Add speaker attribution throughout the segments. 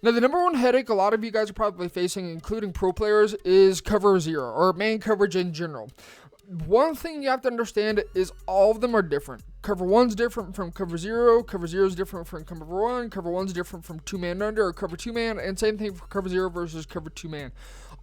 Speaker 1: Now, the number one headache a lot of you guys are probably facing, including pro players, is cover zero or man coverage in general. One thing you have to understand is all of them are different. Cover one's different from cover zero is different from cover one's different from two man under or cover two man, and same thing for cover zero versus cover two man.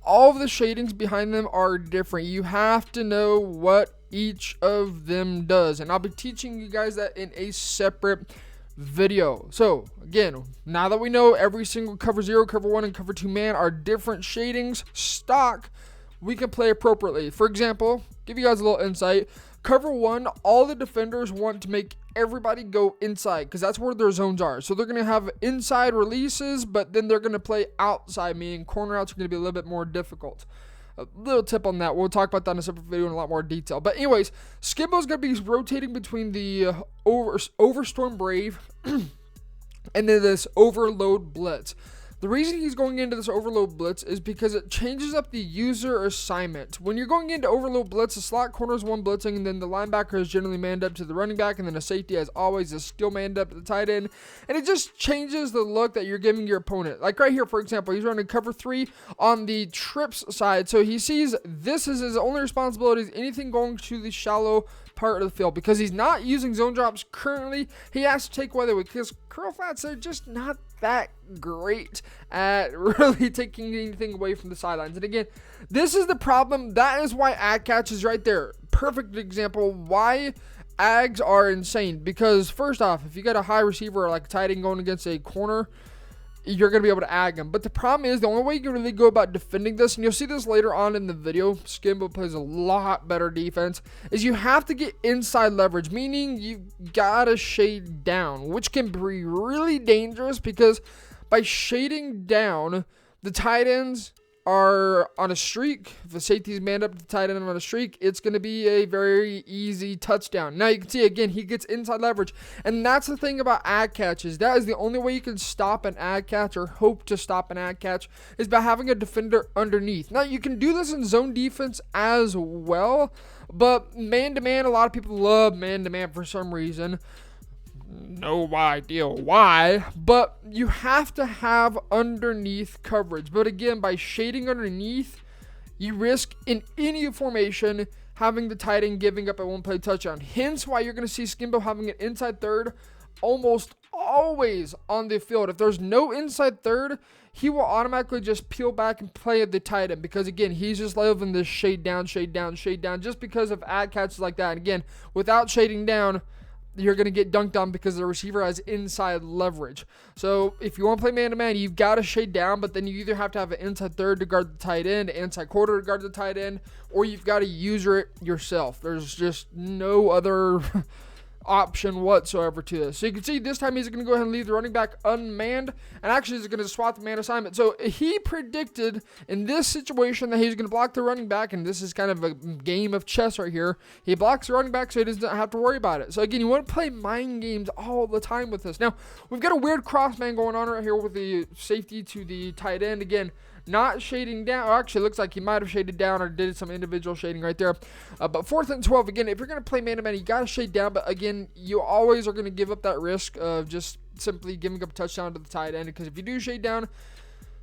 Speaker 1: All of the shadings behind them are different. You have to know what each of them does, and I'll be teaching you guys that in a separate video. So again, now that we know every single cover zero, cover one, and cover two man are different shadings stock, we can play appropriately. For example, give you guys a little insight. Cover one, all the defenders want to make everybody go inside because that's where their zones are. So they're going to have inside releases, but then they're going to play outside, meaning corner outs are going to be a little bit more difficult. A little tip on that. We'll talk about that in a separate video in a lot more detail. But anyways, Skimbo's going to be rotating between the Overstorm Brave and then this Overload Blitz. The reason he's going into this Overload Blitz is because it changes up the user assignment. When you're going into Overload Blitz, the slot corner is one blitzing, and then the linebacker is generally manned up to the running back, and then a safety, as always, is still manned up to the tight end. And it just changes the look that you're giving your opponent. Like right here, for example, he's running cover 3 on the trips side. So he sees this is his only responsibility is anything going to the shallow part of the field. Because he's not using zone drops currently, he has to take away because curl flats are just not that great at really taking anything away from the sidelines. And again, this is the problem. That is why AGG catch is right there. Perfect example why AGGs are insane. Because first off, if you got a high receiver or like a tight end going against a corner, you're going to be able to AGG him. But the problem is the only way you can really go about defending this, and you'll see this later on in the video, Skimbo plays a lot better defense, is you have to get inside leverage, meaning you got to shade down, which can be really dangerous because by shading down, the tight ends are on a streak. If the safety's manned up to the tight end on a streak, it's going to be a very easy touchdown. Now you can see again, he gets inside leverage. And that's the thing about AGG catches. That is the only way you can stop an AGG catch or hope to stop an AGG catch is by having a defender underneath. Now you can do this in zone defense as well, but man-to-man, a lot of people love man-to-man for some reason. No idea why, but you have to have underneath coverage. But again, by shading underneath, you risk in any formation having the tight end giving up a one-play touchdown. Hence why you're going to see Skimbo having an inside third almost always on the field. If there's no inside third, he will automatically just peel back and play at the tight end because, again, he's just loving this shade down, just because of AGG catches like that. And again, without shading down, you're going to get dunked on because the receiver has inside leverage. So if you want to play man-to-man, you've got to shade down, but then you either have to have an inside third to guard the tight end, inside quarter to guard the tight end, or you've got to user it yourself. There's just no other option whatsoever to this. So you can see this time he's going to go ahead and leave the running back unmanned, and actually he's going to swap the man assignment. So he predicted in this situation that he's going to block the running back, and this is kind of a game of chess right here. He blocks the running back so he doesn't have to worry about it. So again, you want to play mind games all the time with this. Now, we've got a weird cross man going on right here with the safety to the tight end. Again, not shading down. Actually, it looks like he might have shaded down or did some individual shading right there. But 4th and 12, again, if you're going to play man-to-man, you got to shade down. But again, you always are going to give up that risk of just simply giving up a touchdown to the tight end. Because if you do shade down,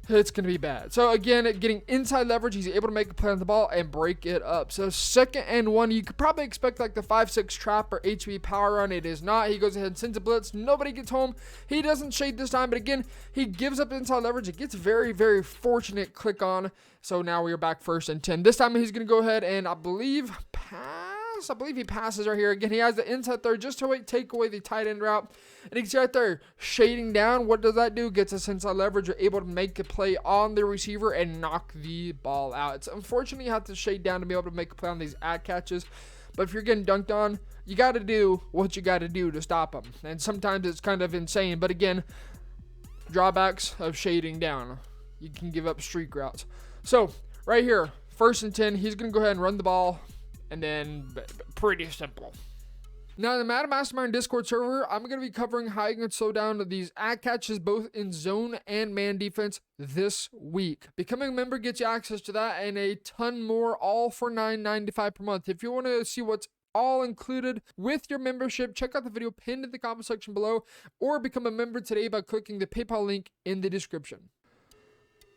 Speaker 1: it's going to be bad. So again, getting inside leverage, he's able to make a play on the ball and break it up. So 2nd and 1, you could probably expect like the 5-6 trap or HB power run. It is not. He goes ahead and sends a blitz. Nobody gets home. He doesn't shade this time, but again, he gives up inside leverage. It gets very, very fortunate click on. So now we are back 1st and 10. This time he's going to go ahead and I believe he passes right here. Again, he has the inside third just to take away the tight end route. And he's right there shading down. What does that do? Gets us inside leverage. You're able to make a play on the receiver and knock the ball out. It's unfortunate you have to shade down to be able to make a play on these AGG catches. But if you're getting dunked on, you got to do what you got to do to stop them. And sometimes it's kind of insane. But again, drawbacks of shading down. You can give up streak routes. So right here, 1st and 10, he's going to go ahead and run the ball. And then pretty simple. Now, in the Madden Mastermind Discord server, I'm going to be covering how you can slow down these AGG catches both in zone and man defense this week. Becoming a member gets you access to that and a ton more, all for $9.95 per month. If you want to see what's all included with your membership. Check out the video pinned in the comment section below, or become a member today by clicking the PayPal link in the description.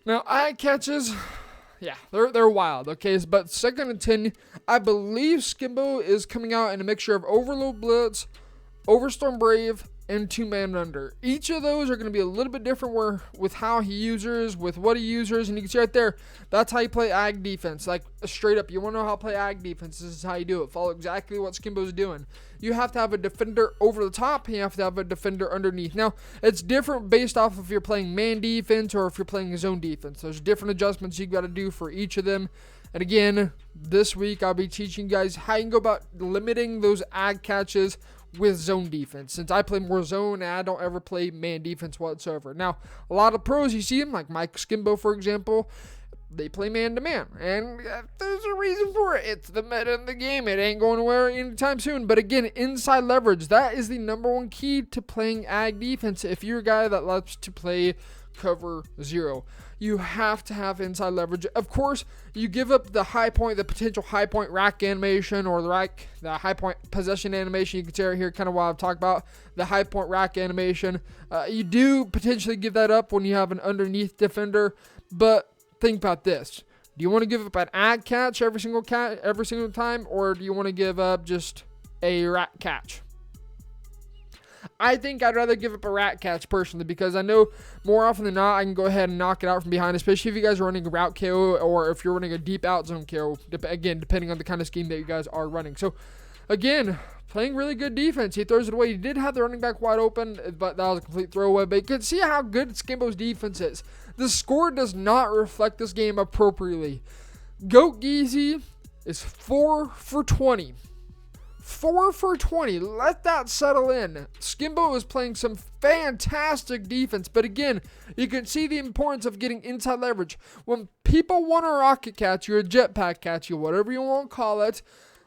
Speaker 1: Now, eye catches, yeah, they're wild, okay? But 2nd and 10, I believe Skimbo is coming out in a mixture of Overload Blitz, Overstorm Brave, and 2-man under. Each of those are going to be a little bit different with how he uses, with what he uses, and you can see right there, that's how you play AGG defense. Like, straight up, you want to know how to play AGG defense, this is how you do it. Follow exactly what Skimbo's doing. You have to have a defender over the top, and you have to have a defender underneath. Now, it's different based off if you're playing man defense or if you're playing zone defense. There's different adjustments you got to do for each of them. And again, this week I'll be teaching you guys how you can go about limiting those AGG catches with zone defense, since I play more zone and I don't ever play man defense whatsoever. Now, a lot of pros, you see them, like Mike Skimbo, for example, they play man-to-man, and there's a reason for it. It's the meta in the game. It ain't going anywhere anytime soon. But again, inside leverage, that is the number one key to playing AGG defense. If you're a guy that loves to play cover 0, you have to have inside leverage. Of course, you give up the high point, the potential high point rack animation, or the high point possession animation. You can see right here kind of what I'm talking about, the high point rack animation. You do potentially give that up when you have an underneath defender, but think about this. Do you want to give up an AGG catch every single time, or do you want to give up just a rack catch? I think I'd rather give up a rat catch personally, because I know more often than not I can go ahead and knock it out from behind, especially if you guys are running a route KO or if you're running a deep out zone KO, again, depending on the kind of scheme that you guys are running. So, again, playing really good defense. He throws it away. He did have the running back wide open, but that was a complete throwaway. But you can see how good Skimbo's defense is. The score does not reflect this game appropriately. Goat Geezy is 4 for 20. 4 for 20. Let that settle in. Skimbo is playing some fantastic defense, but again, you can see the importance of getting inside leverage. When people want a rocket catch you, a jetpack catch you, whatever you want to call it,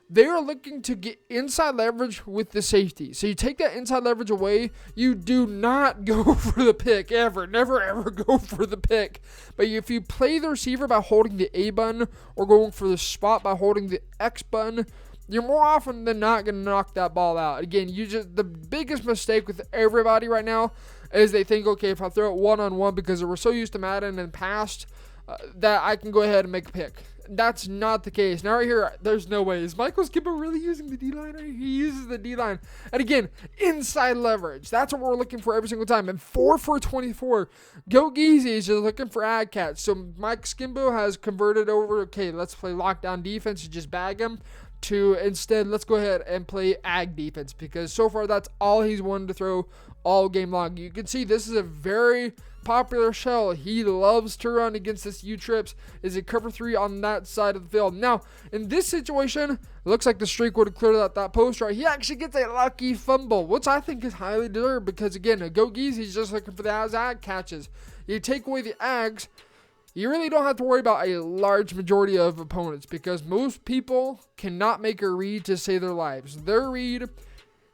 Speaker 1: they are looking to get inside leverage with the safety. So you take that inside leverage away, you do not go for the pick ever. Never ever go for the pick. But if you play the receiver by holding the A button or going for the spot by holding the X button, you're more often than not going to knock that ball out. Again, the biggest mistake with everybody right now is they think, okay, if I throw it one-on-one, because we're so used to Madden and past, that I can go ahead and make a pick. That's not the case. Now right here, there's no way. Is Michael Skimbo really using the D-line? He uses the D-line. And again, inside leverage. That's what we're looking for every single time. And 4 for 24. Go Geezy is just looking for AGG catch. So Mike Skimbo has converted over, okay, let's play lockdown defense and just bag him, to instead, let's go ahead and play AGG defense, because so far that's all he's wanted to throw all game long. You can see this is a very popular shell. He loves to run against this U-trips. Is a cover 3 on that side of the field. Now, in this situation, it looks like the streak would have cleared out that post right. He actually gets a lucky fumble, which I think is highly deserved, because again, a Go Geezy's just looking for the AGG catches. You take away the AGGs, you really don't have to worry about a large majority of opponents, because most people cannot make a read to save their lives. Their read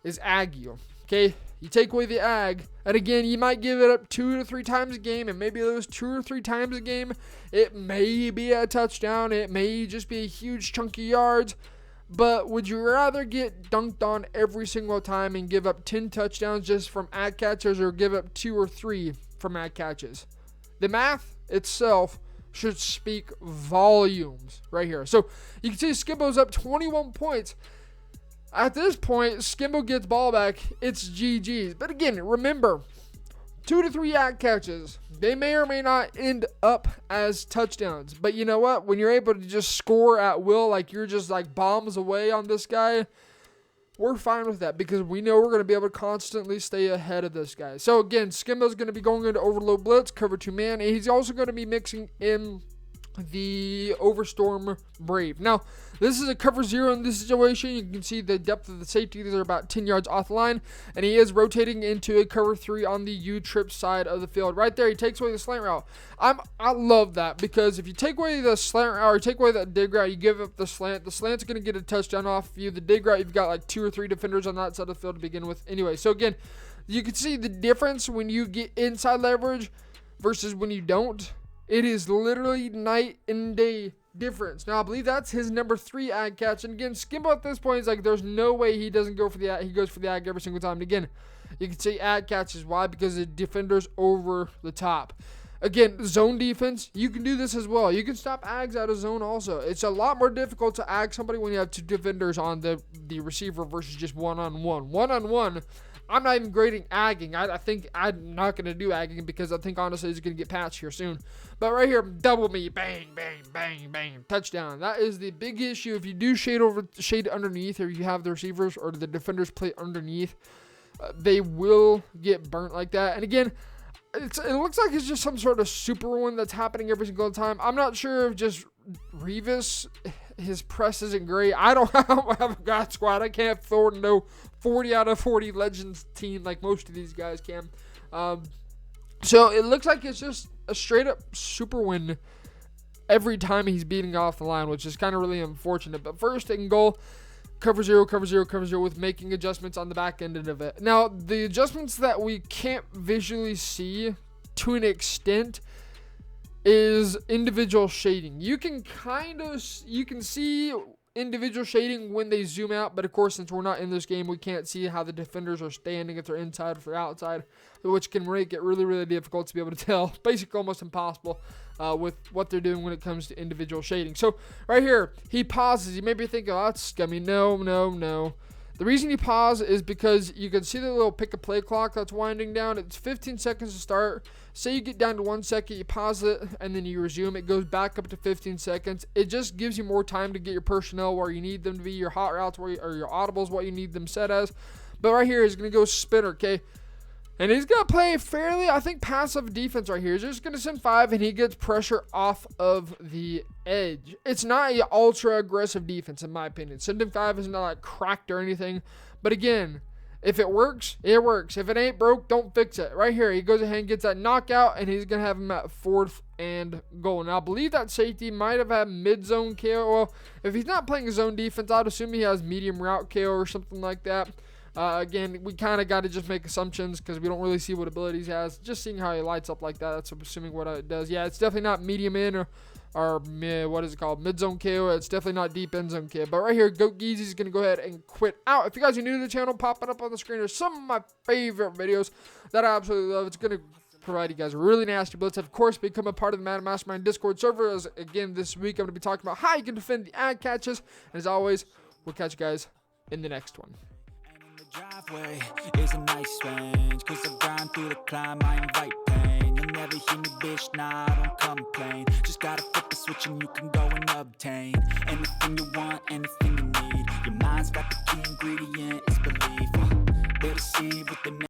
Speaker 1: is AGG. Okay? You take away the AGG, and again, you might give it up 2 to 3 times a game, and maybe those 2 or 3 times a game, it may be a touchdown, it may just be a huge chunk of yards, but would you rather get dunked on every single time and give up 10 touchdowns just from AGG catches, or give up 2 or 3 from AGG catches? The math itself should speak volumes right here. So you can see Skimbo's up 21 points. At this point, Skimbo gets ball back. It's GG's. But again, remember, 2 to 3 AGG catches, they may or may not end up as touchdowns. But you know what? When you're able to just score at will, like you're just like bombs away on this guy, we're fine with that, because we know we're going to be able to constantly stay ahead of this guy. So again, Skimbo's going to be going into overload blitz, cover 2 man, and he's also going to be mixing in the Overstorm Brave. Now, this is a cover 0 in this situation. You can see the depth of the safety. These are about 10 yards off the line, and he is rotating into a cover 3 on the U-trip side of the field. Right there, he takes away the slant route. I love that, because if you take away the slant route, or take away that dig route, you give up the slant. The slant's going to get a touchdown off you. The dig route, you've got like 2 or 3 defenders on that side of the field to begin with. Anyway, so again, you can see the difference when you get inside leverage versus when you don't. It is literally night and day difference. Now, I believe that's his number 3 AGG catch. And again, Skimbo at this point is like, there's no way he doesn't go for the AGG. He goes for the AGG every single time. And again, you can say AGG catches. Why? Because the defender's over the top. Again, zone defense, you can do this as well. You can stop AGGs out of zone also. It's a lot more difficult to AGG somebody when you have 2 defenders on the receiver versus just one-on-one. One-on-one, I'm not even grading AGGing. I think I'm not going to do AGGing because I think, honestly, it's going to get patched here soon. But right here, double me, bang, bang, bang, bang, touchdown. That is the big issue. If you do shade underneath, or you have the receivers or the defenders play underneath, they will get burnt like that. And again, it looks like it's just some sort of super one that's happening every single time. I'm not sure if just Revis, his press isn't great. I don't have a God squad. I can't afford no 40 out of 40 Legends team like most of these guys can. So it looks like it's just a straight up super win every time he's beating off the line, which is kind of really unfortunate. But first and goal, cover zero with making adjustments on the back end of it. Now, the adjustments that we can't visually see to an extent is individual shading. You can see individual shading when they zoom out, but of course, since we're not in this game, we can't see how the defenders are standing, if they're inside or if they're outside, which can make it really, really difficult to be able to tell. Basically, almost impossible with what they're doing when it comes to individual shading. So, right here, he pauses. You may be thinking, oh, that's scummy. No. The reason you pause is because you can see the little pick-a-play clock that's winding down. It's 15 seconds to start. Say you get down to 1 second, you pause it, and then you resume. It goes back up to 15 seconds. It just gives you more time to get your personnel where you need them to be, your hot routes or your audibles, what you need them set as. But right here, he's going to go spinner, okay? And he's going to play fairly, I think, passive defense right here. He's just going to send 5, and he gets pressure off of the edge. It's not an ultra-aggressive defense, in my opinion. Sending 5 is not like cracked or anything. But again, if it works, it works. If it ain't broke, don't fix it. Right here, he goes ahead and gets that knockout, and he's going to have him at 4th and goal. Now, I believe that safety might have had mid-zone KO. Well, if he's not playing zone defense, I'd assume he has medium route KO or something like that. Again, we kind of got to just make assumptions because we don't really see what abilities he has. Just seeing how he lights up like that, that's assuming what it does. Yeah, it's definitely not medium in or what is it called? Mid-zone KO. It's definitely not deep end zone KO. But right here, Goat Geezy is going to go ahead and quit out. If you guys are new to the channel, pop it up on the screen. There's some of my favorite videos that I absolutely love. It's going to provide you guys a really nasty blitz. Of course, become a part of the Madden Mastermind Discord server. As again, this week I'm going to be talking about how you can defend the AGG catches. And as always, we'll catch you guys in the next one.
Speaker 2: Driveway is a nice range, cause I grind through the climb, I invite pain. You'll never hear me, bitch, nah, I don't complain. Just gotta flip the switch and you can go and obtain anything you want, anything you need. Your mind's got the key ingredient, it's belief. They're deceived with the